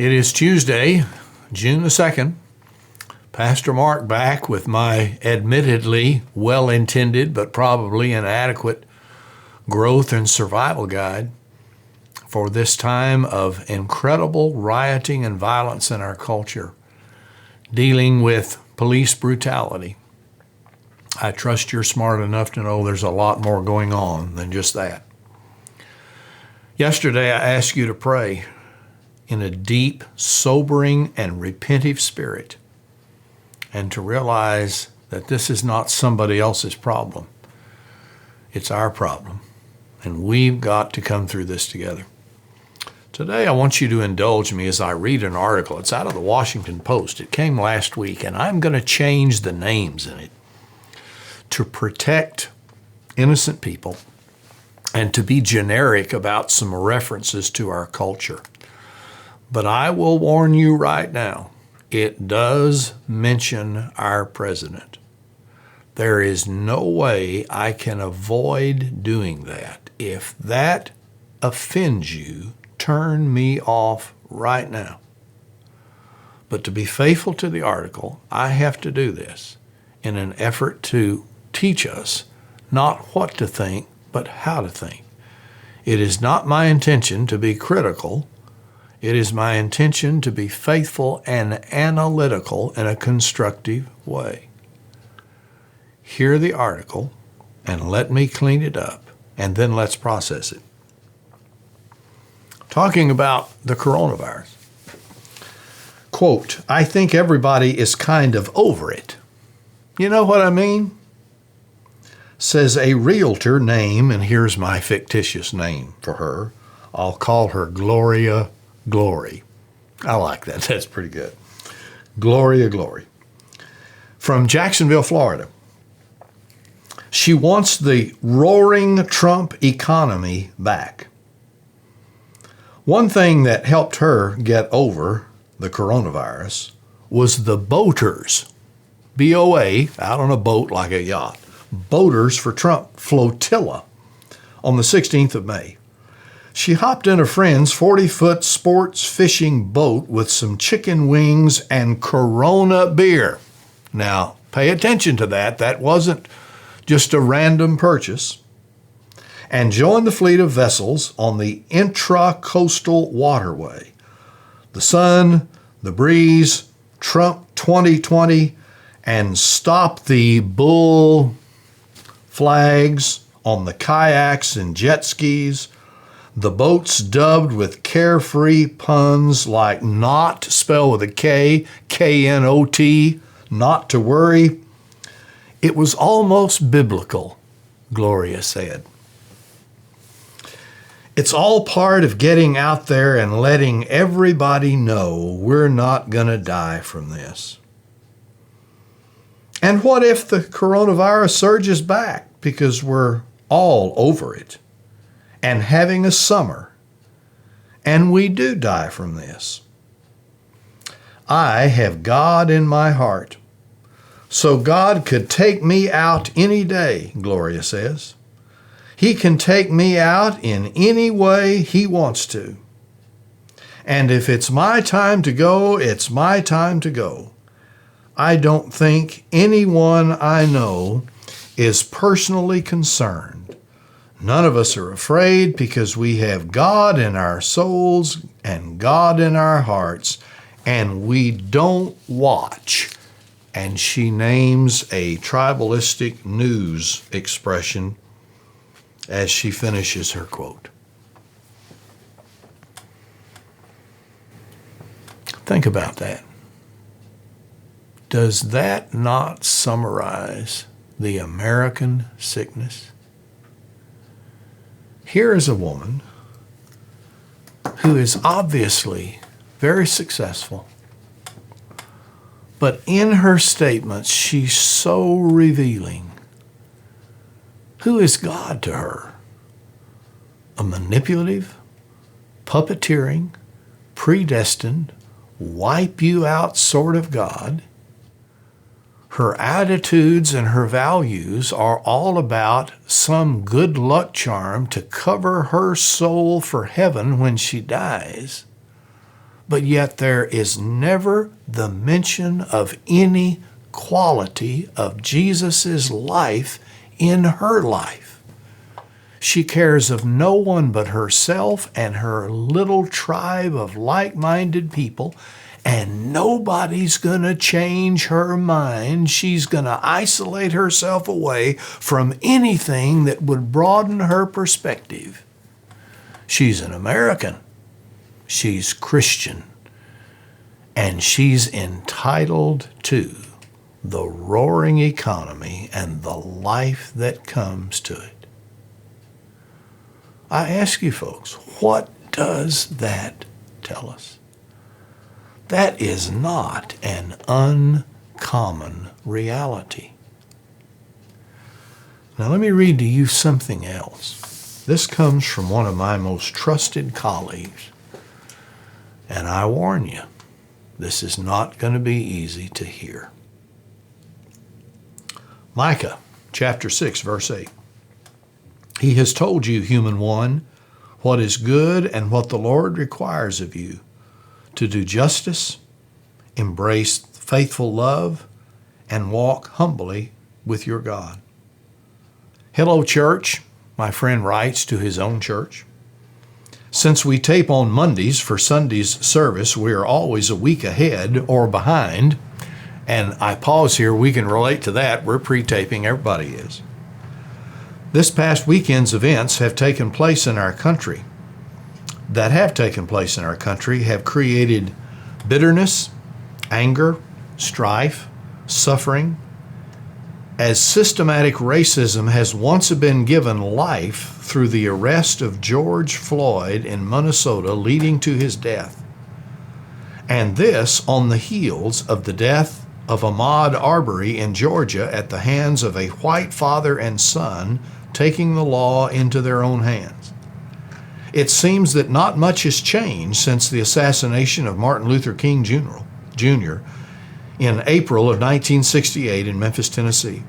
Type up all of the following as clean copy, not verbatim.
It is Tuesday, June the 2nd. Pastor Marc back with my admittedly well-intended but probably inadequate growth and survival guide for this time of incredible rioting and violence in our culture, dealing with police brutality. I trust you're smart enough to know there's a lot more going on than just that. Yesterday, I asked you to pray in a deep, sobering, and repentive spirit, and to realize that this is not somebody else's problem. It's our problem, and we've got to come through this together. Today, I want you to indulge me as I read an article. It's out of the Washington Post. It came last week, and I'm going to change the names in it to protect innocent people and to be generic about some references to our culture. But I will warn you right now, it does mention our president. There is no way I can avoid doing that. If that offends you, turn me off right now. But to be faithful to the article, I have to do this in an effort to teach us not what to think, but how to think. It is not my intention to be critical. It is my intention to be faithful and analytical in a constructive way. Hear the article and let me clean it up, and then let's process it. Talking about the coronavirus. Quote, I think everybody is kind of over it. You know what I mean? Says a realtor name, and here's my fictitious name for her. I'll call her Gloria Glory. I like that. That's pretty good. Gloria Glory. From Jacksonville, Florida. She wants the roaring Trump economy back. One thing that helped her get over the coronavirus was the boaters, B-O-A, out on a boat like a yacht, Boaters for Trump flotilla on the 16th of May. She hopped in a friend's 40-foot sports fishing boat with some chicken wings and Corona beer. Now, pay attention to that. That wasn't just a random purchase. And joined the fleet of vessels on the intra-coastal waterway. The sun, the breeze, Trump 2020, and stop the bull flags on the kayaks and jet skis. The boats dubbed with carefree puns like not, spelled with a K, K-N-O-T, not to worry. It was almost biblical, Gloria said. It's all part of getting out there and letting everybody know we're not going to die from this. And what if the coronavirus surges back because we're all over it and having a summer and we do die from this? I have God in my heart, so God could take me out any day, Gloria says. He can take me out in any way he wants to. And if it's my time to go, it's my time to go. I don't think anyone I know is personally concerned. None of us are afraid because we have God in our souls and God in our hearts, and we don't watch. And she names a tribalistic news expression as she finishes her quote. Think about that. Does that not summarize the American sickness? Here is a woman who is obviously very successful, but in her statements, she's so revealing. Who is God to her? A manipulative, puppeteering, predestined, wipe you out sort of God? Her attitudes and her values are all about some good luck charm to cover her soul for heaven when she dies. but yet there is never the mention of any quality of Jesus' life in her life. She cares of no one but herself and her little tribe of like-minded people, and nobody's going to change her mind. She's going to isolate herself away from anything that would broaden her perspective. She's an American. She's Christian. And she's entitled to the roaring economy and the life that comes to it. I ask you folks, what does that tell us? That is not an uncommon reality. Now let me read to you something else. This comes from one of my most trusted colleagues. And I warn you, this is not going to be easy to hear. Micah chapter 6, verse 8. He has told you, human one, what is good and what the Lord requires of you, to do justice, embrace faithful love, and walk humbly with your God. Hello, church, my friend writes to his own church. Since we tape on Mondays for Sunday's service, we are always a week ahead or behind. And I pause here, we can relate to that. We're pre-taping, everybody is. This past weekend's events have taken place in our country. Have created bitterness, anger, strife, suffering, as systematic racism has once been given life through the arrest of George Floyd in Minnesota, leading to his death. And this on the heels of the death of Ahmaud Arbery in Georgia at the hands of a white father and son taking the law into their own hands. It seems that not much has changed since the assassination of Martin Luther King Jr. in April of 1968 in Memphis, Tennessee.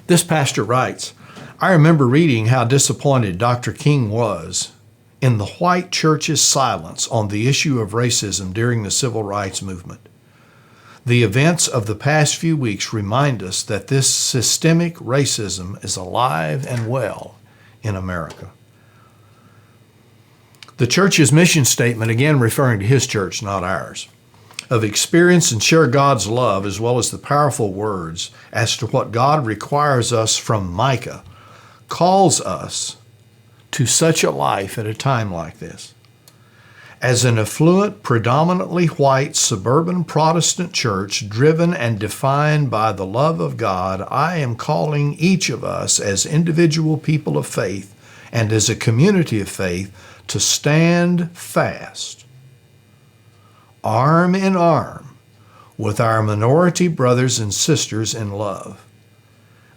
This pastor writes, I remember reading how disappointed Dr. King was in the white church's silence on the issue of racism during the civil rights movement. The events of the past few weeks remind us that this systemic racism is alive and well in America. The church's mission statement, again referring to his church, not ours, of experience and share God's love, as well as the powerful words as to what God requires us from Micah, calls us to such a life at a time like this. As an affluent, predominantly white, suburban Protestant church driven and defined by the love of God, I am calling each of us as individual people of faith and as a community of faith to stand fast, arm in arm, with our minority brothers and sisters in love.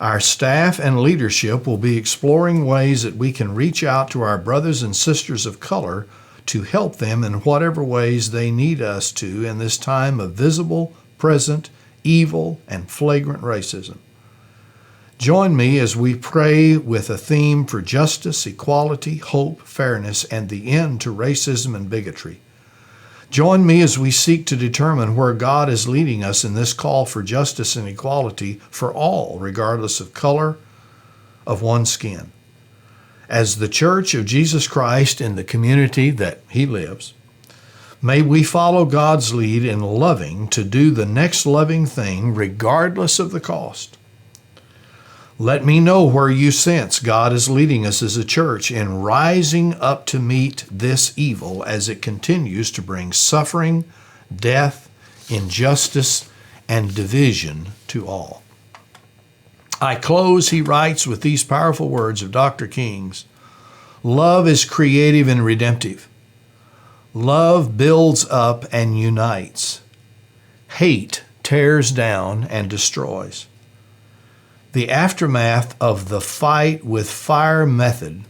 Our staff and leadership will be exploring ways that we can reach out to our brothers and sisters of color to help them in whatever ways they need us to in this time of visible, present, evil, and flagrant racism. Join me as we pray with a theme for justice, equality, hope, fairness, and the end to racism and bigotry. Join me as we seek to determine where God is leading us in this call for justice and equality for all, regardless of color, of one's skin. As the Church of Jesus Christ in the community that He lives, may we follow God's lead in loving to do the next loving thing regardless of the cost. Let me know where you sense God is leading us as a church in rising up to meet this evil as it continues to bring suffering, death, injustice, and division to all. I close, he writes, with these powerful words of Dr. King's. Love is creative and redemptive. Love builds up and unites. Hate tears down and destroys. The aftermath of the fight with fire method,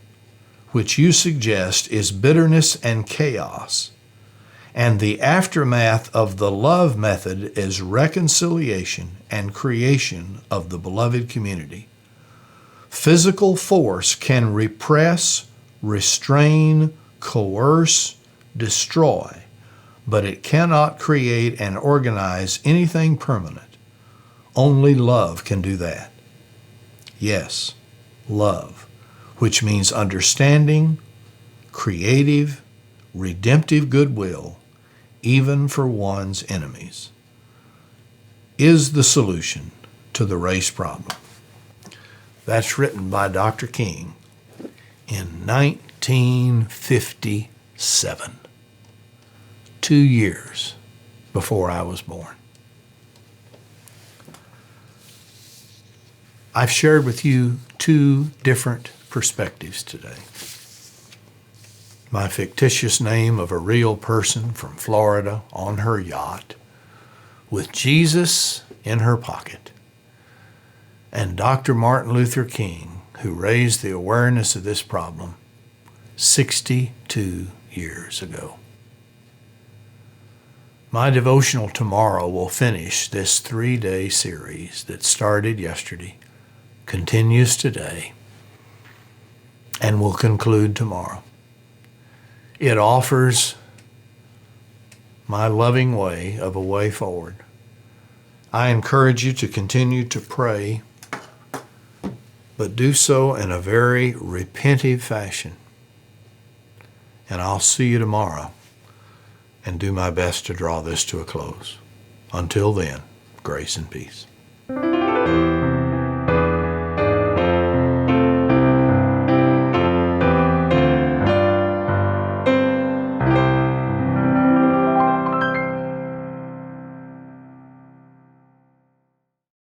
which you suggest, is bitterness and chaos. And the aftermath of the love method is reconciliation and creation of the beloved community. Physical force can repress, restrain, coerce, destroy, but it cannot create and organize anything permanent. Only love can do that. Yes, love, which means understanding, creative, redemptive goodwill, even for one's enemies, is the solution to the race problem. That's written by Dr. King in 1957, 2 years before I was born. I've shared with you 2 different perspectives today. My fictitious name of a real person from Florida on her yacht with Jesus in her pocket, and Dr. Martin Luther King, who raised the awareness of this problem 62 years ago. My devotional tomorrow will finish this 3-day series that started yesterday, continues today, and will conclude tomorrow. It offers my loving way of a way forward. I encourage you to continue to pray, but do so in a very repentive fashion. And I'll see you tomorrow and do my best to draw this to a close. Until then, grace and peace.